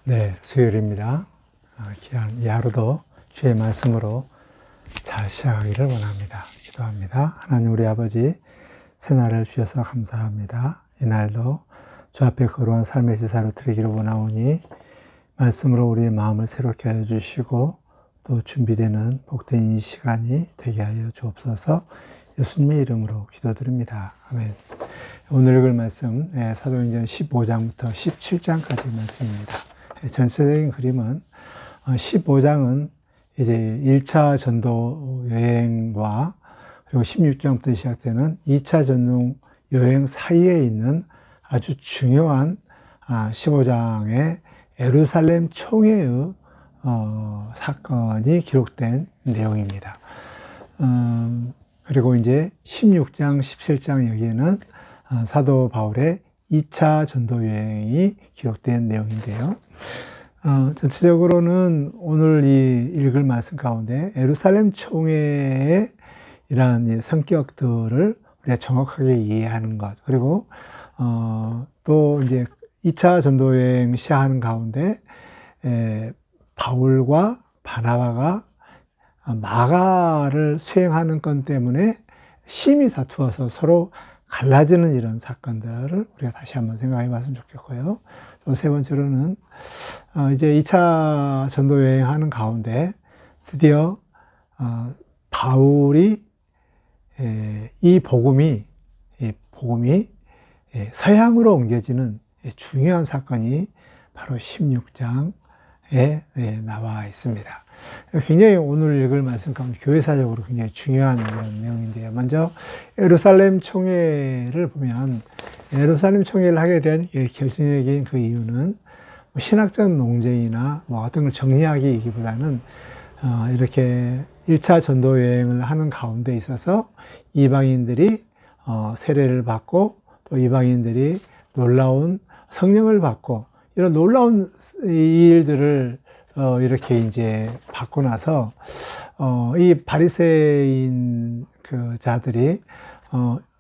네, 수요일입니다. 귀한 이 하루도 주의 말씀으로 잘 시작하기를 원합니다. 기도합니다. 하나님 우리 아버지, 새날을 주셔서 감사합니다. 이날도 주 앞에 거룩한 삶의 지사로 드리기를 원하오니 말씀으로 우리의 마음을 새롭게 하여 주시고 또 준비되는 복된 이 시간이 되게 하여 주옵소서. 예수님의 이름으로 기도드립니다. 아멘. 오늘 읽을 말씀 사도행전 15장부터 17장까지 말씀입니다. 전체적인 그림은 15장은 이제 1차 전도 여행과 그리고 16장부터 시작되는 2차 전도 여행 사이에 있는 아주 중요한 15장의 예루살렘 총회의 사건이 기록된 내용입니다. 그리고 이제 16장, 17장 여기에는 사도 바울의 2차 전도 여행이 기록된 내용인데요. 전체적으로는 오늘 이 읽을 말씀 가운데 예루살렘 총회의 이러한 성격들을 우리가 정확하게 이해하는 것, 그리고 또 이제 2차 전도 여행 시작하는 가운데 바울과 바나바가 마가를 수행하는 건 때문에 심히 다투어서 서로 갈라지는 이런 사건들을 우리가 다시 한번 생각해 봤으면 좋겠고요. 또 세 번째로는 이제 2차 전도 여행하는 가운데 드디어 바울이 이 복음이 서양으로 옮겨지는 중요한 사건이 바로 16장에 나와 있습니다. 굉장히 오늘 읽을 말씀 가운데 교회사적으로 굉장히 중요한 이런 내용인데요. 먼저 예루살렘 총회를 보면 예루살렘 총회를 하게 된 결정적인 그 이유는 신학적 논쟁이나 어떤 걸 정리하기보다는 이렇게 1차 전도 여행을 하는 가운데 있어서 이방인들이 세례를 받고 또 이방인들이 놀라운 성령을 받고 이런 놀라운 일들을 이렇게 이제 받고 나서 이 바리새인 그 자들이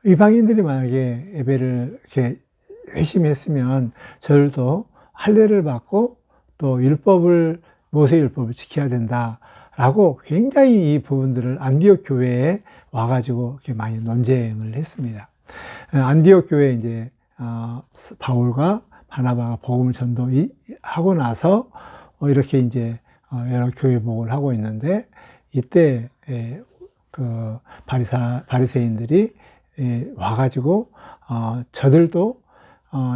이방인들이 만약에 예배를 이렇게 열심히 했으면 저들도 할례를 받고 또 모세 율법을 지켜야 된다라고 굉장히 이 부분들을 안디옥 교회에 와가지고 이렇게 많이 논쟁을 했습니다. 안디옥 교회에 이제 바울과 바나바가 복음을 전도하고 나서 이렇게 이제 여러 교회복을 하고 있는데 이때 그 바리새인들이 와가지고 저들도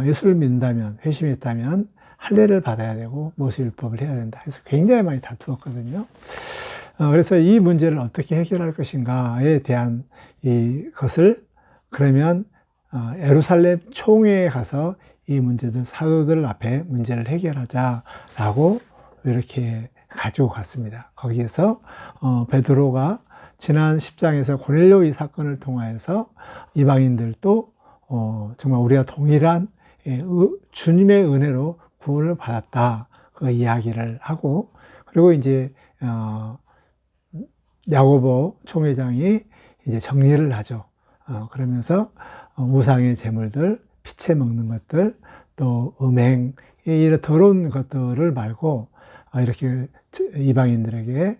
예수를 믿는다면 회심했다면 할례를 받아야 되고 모세율법을 해야 된다 해서 굉장히 많이 다투었거든요. 그래서 이 문제를 어떻게 해결할 것인가에 대한 것을 그러면 예루살렘 총회에 가서 이 문제들 사도들 앞에 문제를 해결하자라고 이렇게 가지고 갔습니다. 거기에서 베드로가 지난 10장에서 고넬료 이 사건을 통하여서 이방인들도 정말 우리가 동일한 주님의 은혜로 구원을 받았다 그 이야기를 하고, 그리고 이제 야고보 총회장이 이제 정리를 하죠. 그러면서 우상의 제물들, 피채 먹는 것들, 또 음행, 이런 더러운 것들을 말고 이렇게 이방인들에게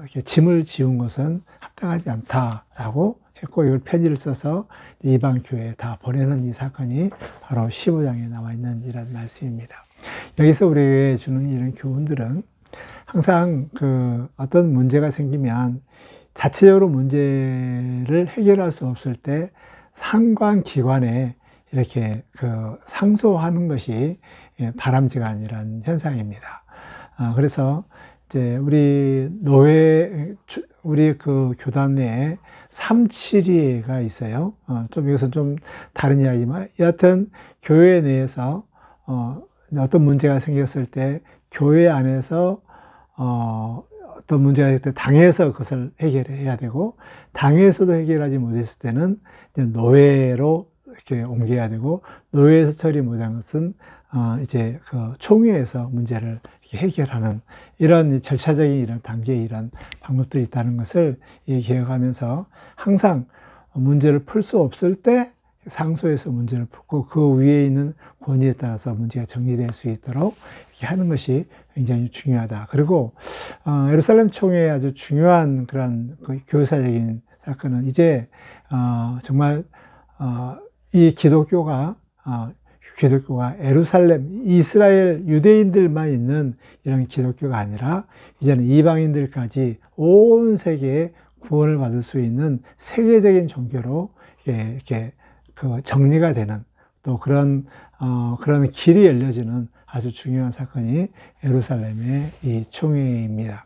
이렇게 짐을 지운 것은 합당하지 않다라고 했고, 이걸 편지를 써서 이방 교회에 다 보내는 이 사건이 바로 15장에 나와 있는 이런 말씀입니다. 여기서 우리에게 주는 이런 교훈들은 항상 그 어떤 문제가 생기면 자체적으로 문제를 해결할 수 없을 때 상관기관에 이렇게 그 상소하는 것이 바람직한 현상입니다. 그래서 이제 우리 그 교단 내에 372회가 있어요. 좀 이것은 좀 다른 이야기지만 여하튼 교회 내에서 어떤 문제가 생겼을 때 교회 안에서 어떤 문제가 있을 때 당에서 그것을 해결해야 되고, 당에서도 해결하지 못했을 때는 이제 노회로 이렇게 옮겨야 되고, 노회에서 처리 못한 것은 이제 그 총회에서 문제를 해결하는 이런 절차적인 이런 단계의 이런 방법들이 있다는 것을 기억하면서 항상 문제를 풀 수 없을 때 상소해서 문제를 풀고 그 위에 있는 권위에 따라서 문제가 정리될 수 있도록 이렇게 하는 것이 굉장히 중요하다. 그리고 예루살렘 총회의 아주 중요한 그런 그 교사적인 사건은 이제 정말 이 기독교가 예루살렘, 이스라엘 유대인들만 있는 이런 기독교가 아니라 이제는 이방인들까지 온 세계에 구원을 받을 수 있는 세계적인 종교로 이렇게 그 정리가 되는 또 그런 길이 열려지는 아주 중요한 사건이 예루살렘의 이 총회입니다.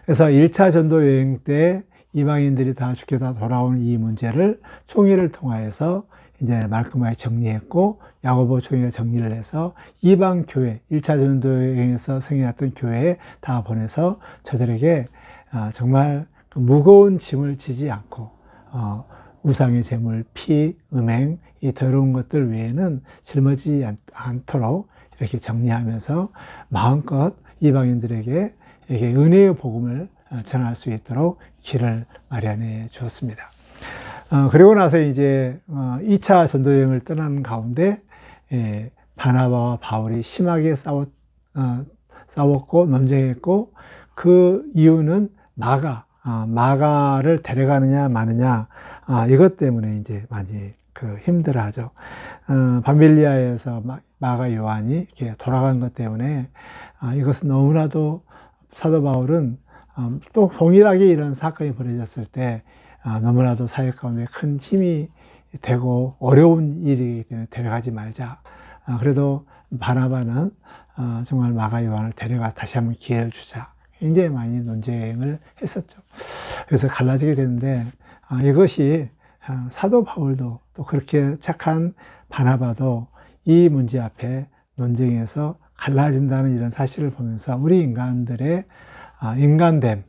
그래서 1차 전도 여행 때 이방인들이 다 죽게 다 돌아오는 이 문제를 총회를 통하여서 이제 말끔하게 정리했고, 야고보 총회가 정리를 해서 이방 교회, 1차 전도 여행에서 승리했던 교회에 다 보내서 저들에게 정말 무거운 짐을 지지 않고 우상의 제물, 피, 음행, 이 더러운 것들 외에는 짊어지지 않도록 이렇게 정리하면서 마음껏 이방인들에게 이렇게 은혜의 복음을 전할 수 있도록 길을 마련해 주었습니다. 그리고 나서 이제 2차 전도 여행을 떠나는 가운데 바나바와 바울이 심하게 싸웠고 논쟁했고, 그 이유는 마가를 데려가느냐 마느냐, 이것 때문에 이제 많이 힘들어하죠. 밤빌리아에서 마가 요한이 이렇게 돌아간 것 때문에 이것은 너무나도 사도 바울은 또 동일하게 이런 사건이 벌어졌을 때 너무나도 사역 가운데 큰 힘이 되고 어려운 일이기 때문에 데려가지 말자. 그래도 바나바는 정말 마가 요한을 데려가서 다시 한번 기회를 주자. 굉장히 많이 논쟁을 했었죠. 그래서 갈라지게 되는데 이것이 사도 바울도 또 그렇게 착한 바나바도 이 문제 앞에 논쟁에서 갈라진다는 이런 사실을 보면서 우리 인간들의 인간됨,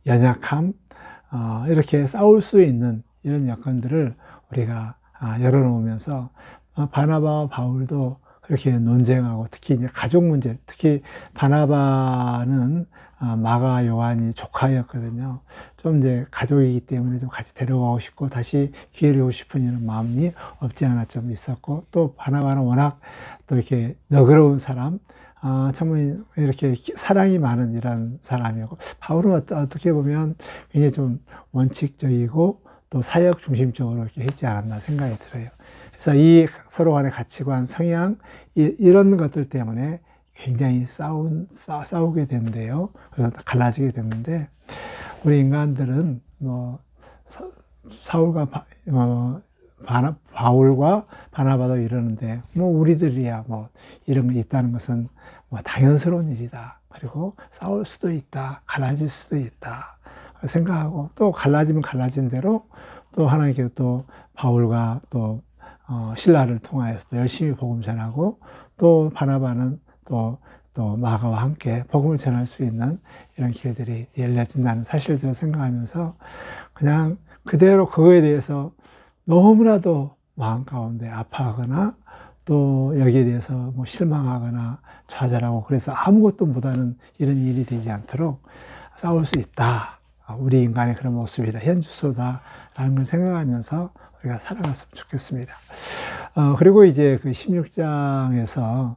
연약함, 이렇게 싸울 수 있는 이런 여건들을 우리가 열어놓으면서 바나바와 바울도 그렇게 논쟁하고, 특히 이제 가족 문제, 특히 바나바는 마가 요한이 조카였거든요. 좀 이제 가족이기 때문에 좀 같이 데려가고 싶고 다시 기회를 주고 싶은 이런 마음이 없지 않아 좀 있었고, 또 바나바는 워낙 또 이렇게 너그러운 사람, 정말 이렇게 사랑이 많은 이런 사람이고, 바울은 어떻게 보면 굉장히 좀 원칙적이고 또 사역 중심적으로 이렇게 했지 않았나 생각이 들어요. 그래서 이 서로 간의 가치관, 성향, 이런 것들 때문에 굉장히 싸우게 된대요. 그래서 갈라지게 됐는데, 우리 인간들은 바울과 바나바도 이러는데, 우리들이야 이런 게 있다는 것은 당연스러운 일이다. 그리고 싸울 수도 있다. 갈라질 수도 있다. 생각하고, 또 갈라지면 갈라진 대로 또 하나님께서 또 바울과 또 신라를 통하여서 열심히 복음 전하고, 또 바나바는 또 마가와 함께 복음을 전할 수 있는 이런 길들이 열려진다는 사실들을 생각하면서 그냥 그대로 그거에 대해서 너무나도 마음 가운데 아파하거나 또 여기에 대해서 실망하거나 좌절하고, 그래서 아무것도 못하는 이런 일이 되지 않도록 싸울 수 있다. 우리 인간의 그런 모습이다. 현주소다. 라는 걸 생각하면서 우리가 살아갔으면 좋겠습니다. 그리고 이제 그 16장에서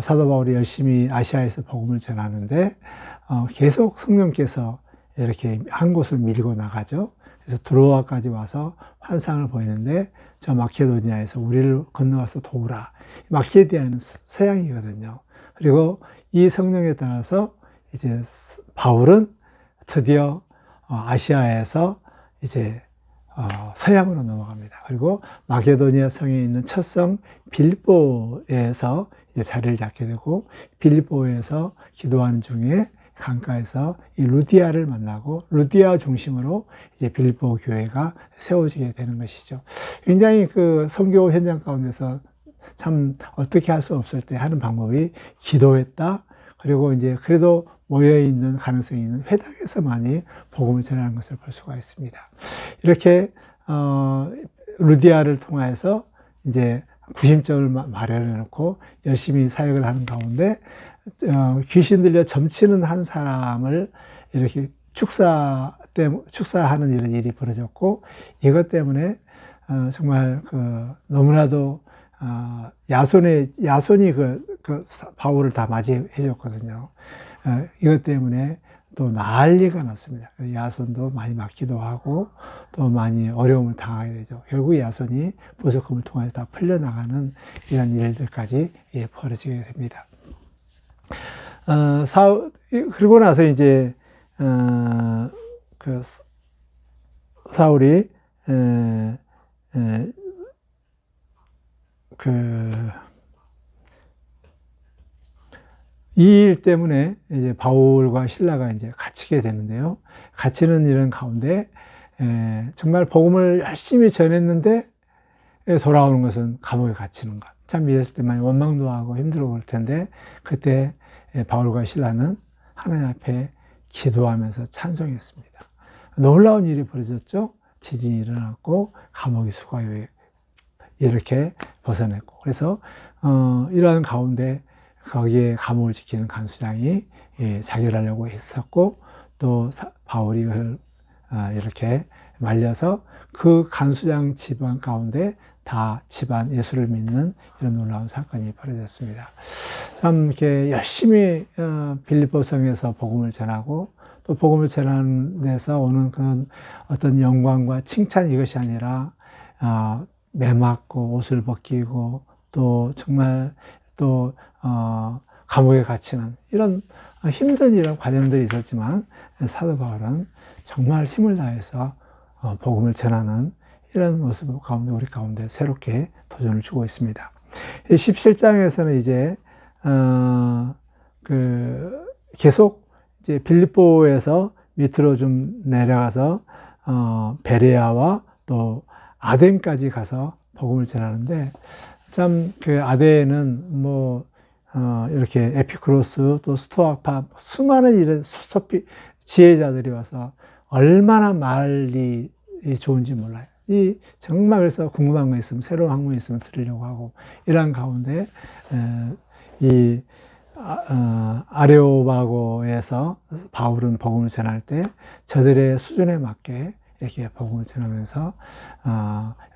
사도 바울이 열심히 아시아에서 복음을 전하는데 계속 성령께서 이렇게 한 곳을 밀고 나가죠. 그래서 드로아까지 와서 환상을 보이는데, 저 마케도니아에서 우리를 건너와서 도우라. 마케도니아는 서양이거든요. 그리고 이 성령에 따라서 이제 바울은 드디어 아시아에서 이제 서양으로 넘어갑니다. 그리고 마케도니아 성에 있는 첫 성 빌보에서 이제 자리를 잡게 되고, 빌보에서 기도하는 중에 강가에서 이 루디아를 만나고, 루디아 중심으로 이제 빌보 교회가 세워지게 되는 것이죠. 굉장히 그 선교 현장 가운데서 참 어떻게 할 수 없을 때 하는 방법이 기도했다. 그리고 이제 그래도 모여있는 가능성이 있는 회당에서만이 복음을 전하는 것을 볼 수가 있습니다. 이렇게 루디아를 통해서 이제 구심점을 마련해 놓고 열심히 사역을 하는 가운데 귀신 들려 점치는 한 사람을 이렇게 축사하는 이런 일이 벌어졌고, 이것 때문에 정말 너무나도 야손이 바울을 다 맞이해 줬거든요. 이것 때문에 또 난리가 났습니다. 야손도 많이 맞기도 하고 또 많이 어려움을 당하게 되죠. 결국 야손이 보석금을 통해서 다 풀려나가는 이런 일들까지 벌어지게 됩니다. 그리고 나서 이제 사울이 이 일 때문에 이제 바울과 실라가 이제 갇히게 되는데요. 갇히는 이런 가운데 정말 복음을 열심히 전했는데 돌아오는 것은 감옥에 갇히는 것. 참 이랬을 때 많이 원망도 하고 힘들고 그럴 텐데 그때 바울과 실라는 하나님 앞에 기도하면서 찬송했습니다. 놀라운 일이 벌어졌죠. 지진이 일어났고 감옥이 수가에 이렇게 벗어냈고 그래서 이러한 가운데 거기에 감옥을 지키는 간수장이 자결하려고 했었고 또 바울이 그걸 이렇게 말려서 그 간수장 집안 가운데 다 집안 예수를 믿는 이런 놀라운 사건이 벌어졌습니다. 참 이렇게 열심히 빌립보 성에서 복음을 전하고 또 복음을 전하는 데서 오는 그런 어떤 영광과 칭찬 이것이 아니라 매맞고 옷을 벗기고 또 정말 또 감옥에 갇히는 이런 힘든 이런 과정들이 있었지만 사도 바울은 정말 힘을 다해서 복음을 전하는 이런 모습 가운데 우리 가운데 새롭게 도전을 주고 있습니다. 17장에서는 이제 계속 이제 빌립보에서 밑으로 좀 내려가서 베레아와 또 아덴까지 가서 복음을 전하는데 참 아덴은 이렇게 에피쿠로스 또 스토아파 수많은 이런 지혜자들이 와서 얼마나 말이 좋은지 몰라요. 정말 그래서 궁금한 거 있으면 새로운 학문이 있으면 들으려고 하고 이런 가운데 아레오바고에서 바울은 복음을 전할 때 저들의 수준에 맞게 이렇게 복음을 전하면서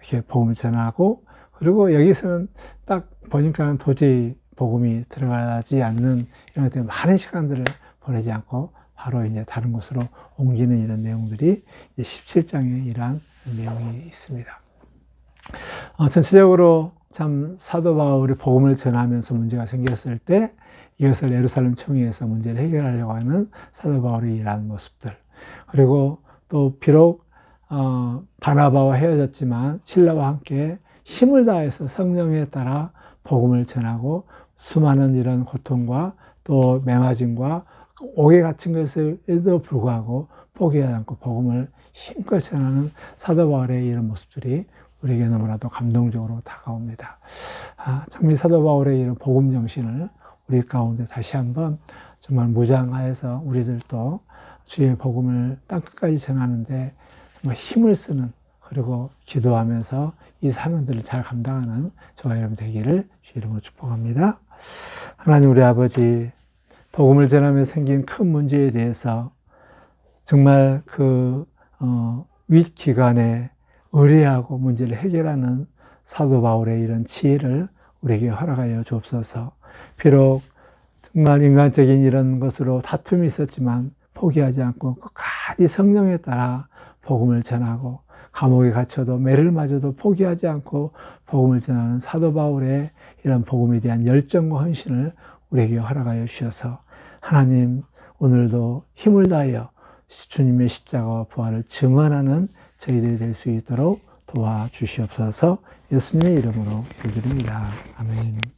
이렇게 복음을 전하고 그리고 여기서는 딱 보니까는 도저히 복음이 들어가지 않는 이런 것 때문에 많은 시간들을 보내지 않고 바로 이제 다른 곳으로 옮기는 이런 내용들이 17장에 이러한 내용이 있습니다. 전체적으로 참 사도 바울이 복음을 전하면서 문제가 생겼을 때 이것을 예루살렘 총회에서 문제를 해결하려고 하는 사도 바울의 이러한 모습들 그리고 또 비록 바나바와 헤어졌지만 실라와 함께 힘을 다해서 성령에 따라 복음을 전하고 수많은 이런 고통과 또 매맞음과 옥에 갇힌 것에도 불구하고 포기하지 않고 복음을 힘껏 전하는 사도 바울의 이런 모습들이 우리에게 너무나도 감동적으로 다가옵니다. 정말 사도 바울의 이런 복음 정신을 우리 가운데 다시 한번 정말 무장하여서 우리들도 주의 복음을 땅끝까지 전하는데 정말 힘을 쓰는 그리고 기도하면서 이 사명들을 잘 감당하는 저와 여러분 되기를 주 이름으로 축복합니다. 하나님 우리 아버지 복음을 전하면서 생긴 큰 문제에 대해서 정말 윗기관에 의뢰하고 문제를 해결하는 사도 바울의 이런 지혜를 우리에게 허락하여 주옵소서. 비록 정말 인간적인 이런 것으로 다툼이 있었지만 포기하지 않고 끝까지 성령에 따라 복음을 전하고 감옥에 갇혀도 매를 맞아도 포기하지 않고 복음을 전하는 사도 바울의 이런 복음에 대한 열정과 헌신을 우리에게 허락하여 주셔서 하나님 오늘도 힘을 다하여 주님의 십자가와 부활을 증언하는 저희들이 될 수 있도록 도와주시옵소서. 예수님의 이름으로 기도드립니다. 아멘.